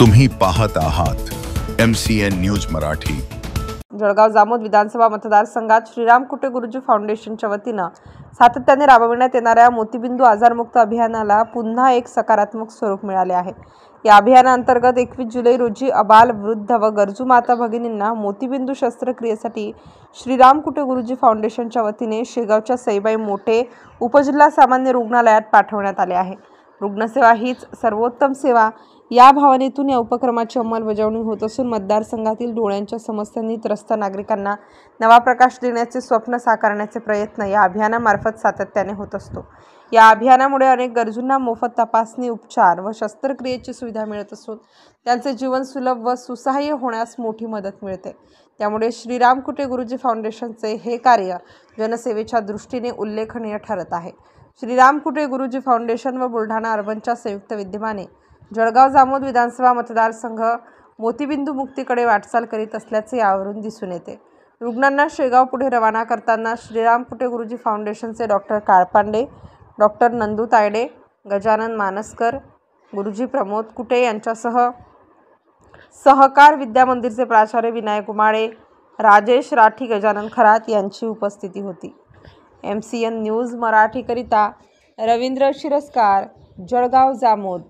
तुम्ही पाहत आहात MCN न्यूज मराठी। जळगाव जामोद विधानसभा मतदारसंघात श्रीराम कुटे गुरुजी फाउंडेशनच्या वतीने सातत्याने राबविण्यात येणाऱ्या मोतीबिंदू आजारमुक्त अभियानाला पुन्हा एक सकारात्मक स्वरूप मिळाले आहे। या अभियानांतर्गत 21 जुलै रोजी अबाल, वृद्ध व गरजू माता भगिनींना मोतीबिंदू शस्त्रक्रियेसाठी श्रीराम कुटे गुरुजी फाउंडेशनच्या वतीने शेगावच्या सईबाई मोठे उपजिल्हा सामान्य रुग्णालयात पाठवण्यात आले आहे। रुग्णसेवा हीच सर्वोत्तम सेवा या भावनेतून या उपक्रमाची अंमलबजावणी होत असून मतदारसंघातील डोळ्यांच्या समस्यांनी त्रस्त नागरिकांना नवा प्रकाश देण्याचे स्वप्न साकारण्याचे प्रयत्न या अभियानामार्फत सातत्याने होत असतो। या अभियानामुळे अनेक गरजूंना मोफत तपासणी, उपचार व शस्त्रक्रियेची सुविधा मिळत असून त्यांचे जीवन सुलभ व सुसह्य होण्यास मोठी मदत मिळते। त्यामुळे श्रीराम कुटे गुरुजी फाउंडेशनचे हे कार्य जनसेवेच्या दृष्टीने उल्लेखनीय ठरत आहे। श्रीराम कुटे गुरुजी फाउंडेशन व बुलढाणा अर्बनच्या संयुक्त विद्यमाने जळगाव जामोद विधानसभा मतदारसंघ मोतीबिंदू मुक्तीकडे वाटचाल करीत असल्याचे यावरून दिसून येते। रुग्णांना शेगाव पुढे रवाना करताना श्रीराम कुटे गुरुजी फाउंडेशनचे डॉक्टर काळपांडे, डॉक्टर नंदू तायडे, गजानन मानसकर, गुरुजी प्रमोद कुटे यांच्यासह सहकार विद्या मंदिरचे प्राचार्य विनायक उमाळे, राजेश राठी, गजानन खरात यांची उपस्थिती होती। MCN न्यूज मराठीकरिता रवींद्र शिरस्कार, जळगाव जामोद।